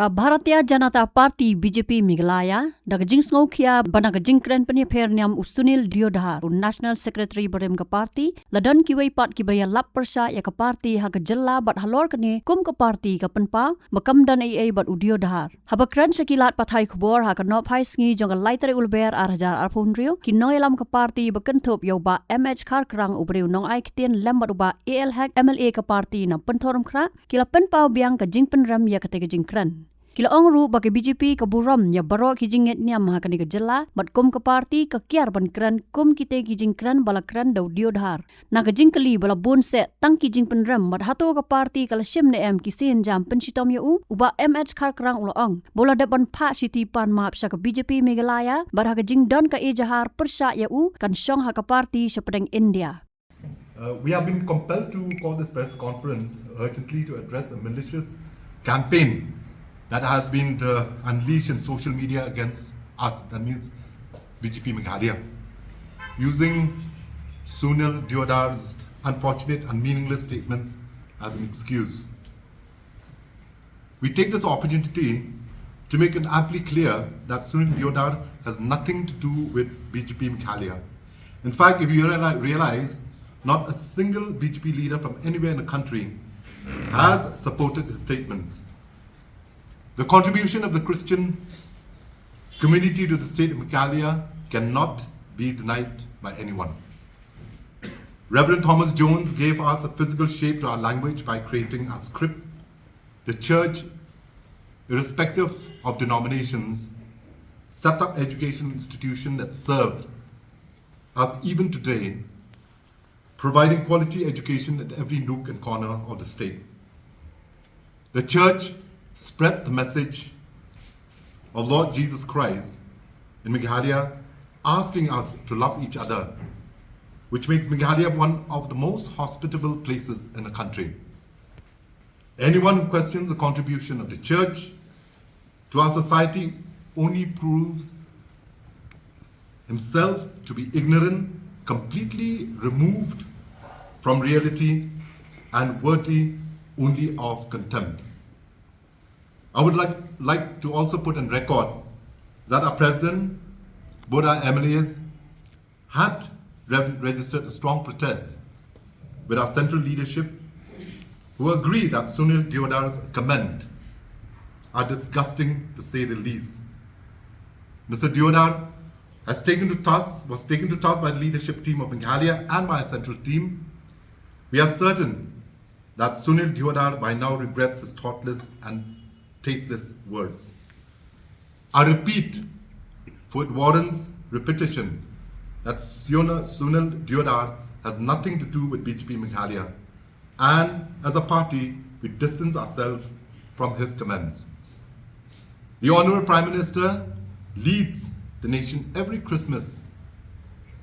Ka Bharatiya Janata Party BJP Meghalaya, daga jingsngaukhia banaga jingkren penyeperniam Sunil Deodhar, National Secretary Barem ka party, ladan kiway pat kibaya lap persya ya ka party haga jella bat halor kene kum ka party ka penpa, makamdan AA bat Deodhar. Habakran sekilat pathai khubor ha ka nophai sngi jong laitre ulber arhajar arphunrio, kinoyalam ka party bakentop yo ba MH khar krang ubreu nong ai ktien lembat uba AL hack MLA ka party na pentorum khra, kila penpau biang ka JingPynrem ya ka tega jingkren. Kila ongru bagi BJP ke buram ya barok kijinget niam mahakani ke jela mat kum ke parti ke kiar ban kran kum kite kijing kran bala kran dau Deodhar na ke jingkeli bala bun set tang JingPynrem mat hato ke parti kala shim ne em kisin jam Pynshitom yu uba MH khar krang ulo ong bola depan pa siti pan map sa ke BJP Meghalaya bar ha ke jing don ka ejahar persya yu kan Shong ha ke parti sepedeng India. We have been compelled to call this press conference urgently to address a malicious campaign that has been unleashed in social media against us, that means BJP Meghalaya, using Sunil Deodhar's unfortunate and meaningless statements as an excuse. We take this opportunity to make it amply clear that Sunil Deodhar has nothing to do with BJP Meghalaya. In fact, if you realize, not a single BJP leader from anywhere in the country has supported his statements. The contribution of the Christian community to the state of Meghalaya cannot be denied by anyone. Reverend Thomas Jones gave us a physical shape to our language by creating a script. The church, irrespective of denominations, set up educational institutions that served us even today, providing quality education at every nook and corner of the state. The church spread the message of Lord Jesus Christ in Meghalaya, asking us to love each other, which makes Meghalaya one of the most hospitable places in the country. Anyone who questions the contribution of the church to our society only proves himself to be ignorant, completely removed from reality, and worthy only of contempt. I would like to also put on record that our president, both our MLAs, had registered a strong protest with our central leadership, who agree that Sunil Deodhar's comments are disgusting to say the least. Mr. Deodhar was taken to task by the leadership team of Meghalaya and by our central team. We are certain that Sunil Deodhar by now regrets his thoughtless and tasteless words. I repeat, for it warrants repetition, that Sunil Deodhar has nothing to do with BJP Meghalaya, and as a party, we distance ourselves from his comments. The Honourable Prime Minister leads the nation every Christmas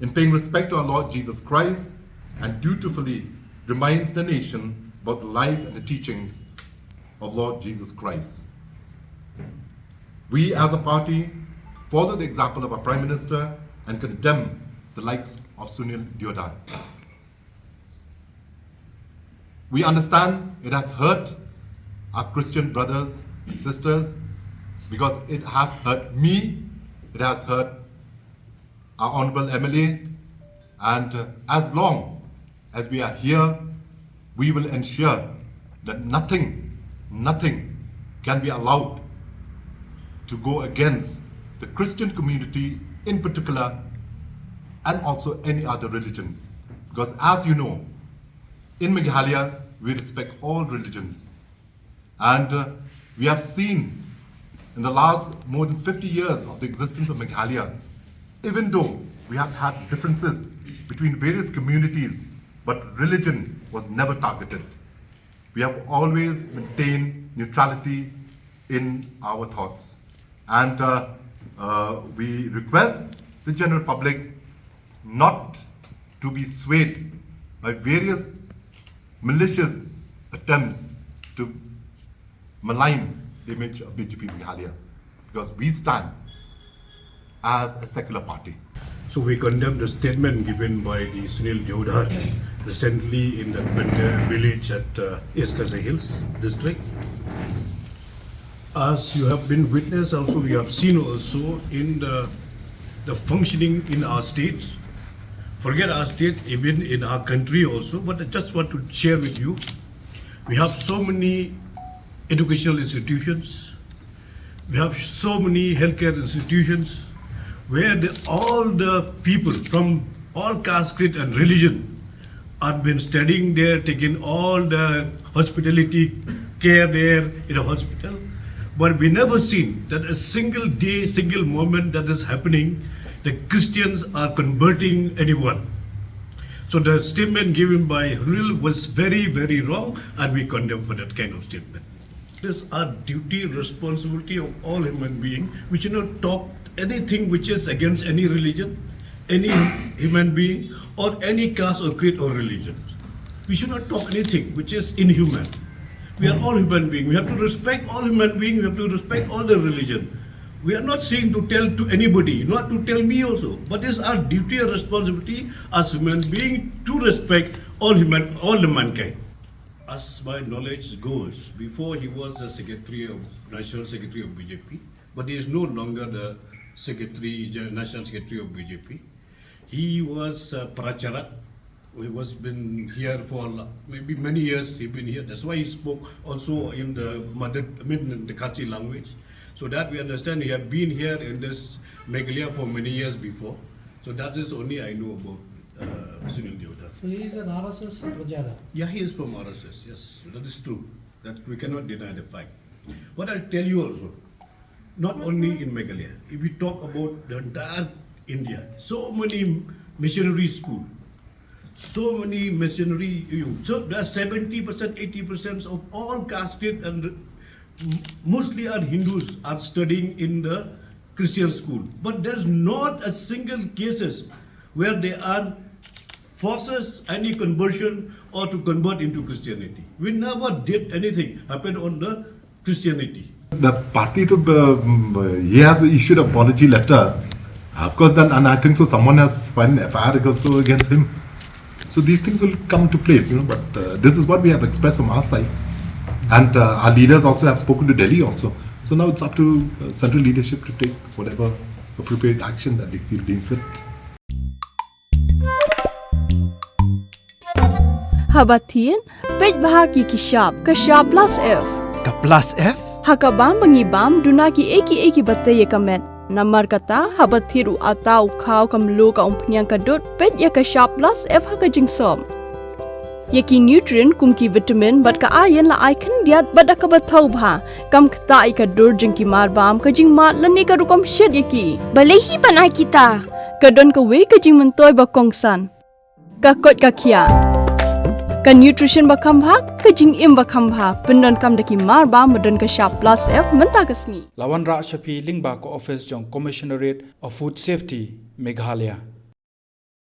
in paying respect to our Lord Jesus Christ and dutifully reminds the nation about the life and the teachings of Lord Jesus Christ. We as a party follow the example of our Prime Minister and condemn the likes of Sunil Deodhar. We understand it has hurt our Christian brothers and sisters because it has hurt me, it has hurt our Honourable MLA, and as long as we are here, we will ensure that nothing can be allowed to go against the Christian community in particular, and also any other religion. Because as you know, in Meghalaya, we respect all religions. And we have seen in the last more than 50 years of the existence of Meghalaya, even though we have had differences between various communities, but religion was never targeted. We have always maintained neutrality in our thoughts. And we request the general public not to be swayed by various malicious attempts to malign the image of BJP Meghalaya, because we stand as a secular party. So we condemn the statement given by the Sunil Deodhar recently in the village at East Hills district. as you have been witness also, we have seen also in the functioning in our states. Forget our state, even in our country also, but I just want to share with you, we have so many educational institutions, we have so many healthcare institutions, where all the people from all caste, creed and religion have been studying there, taking all the hospitality care there in a hospital. But we never seen that a single day, single moment that is happening, the Christians are converting anyone. So the statement given by Sunil was very, very wrong, and we condemn for that kind of statement. It is our duty, responsibility of all human beings. We should not talk anything which is against any religion, any human being, or any caste or creed or religion. We should not talk anything which is inhuman. We are all human beings. We have to respect all human beings. We have to respect all the religion. We are not saying to tell to anybody, not to tell me also, but it's our duty and responsibility as human beings to respect all the mankind. As my knowledge goes, before he was the National Secretary of BJP, but he is no longer the National Secretary of BJP. He was Prachara. He was been here for maybe many years. He's been here. That's why he spoke also in the the Kasti language. So that we understand he had been here in this Meghalaya for many years before. So that is only I know about Sunil Deodhar. So he is an RSS Prajara. Yeah, he is from RSS. Yes, that is true. That we cannot deny the fact. But I'll tell you also, not only in Meghalaya, if we talk about the entire India, so many missionary schools, so many missionary youth. So there are 70%, 80% of all casted and mostly are Hindus are studying in the Christian school. But there's not a single cases where they are forces any conversion or to convert into Christianity. We never did anything happen on the Christianity. The party, he has issued an apology letter. Of course, then, and I think so. Someone has filed an FIR also against him. So these things will come to place, But this is what we have expressed from our side, and our leaders also have spoken to Delhi also. So now it's up to central leadership to take whatever appropriate action that they feel deemed fit. Habatin, pej bahagi kishab plus F. Ka plus F? Hakabam bangibam dunaki eki bataye kamet. Namar kata habathiru atau kau kamlu ka umpnyang kadut pej ya kishab plus F haka jingsom. Yaki nutrient kumki vitamin bat ka ayan la icon diat bat akabatau bha. Kam kata ikadur jingki marbam ka jing mat lani ka rukom shed yaki. Balehi panai kita. Kadon ka we ka jing mentoy bakongsan. Ka kot ka kia. Ka nutrition bakam bha ka jing im bakam bha pendon kam daki marba medon ka sharp plus F menta kasni Lawan Ra Shafi Lingba ko office jong Commissionerate of Food Safety Meghalaya.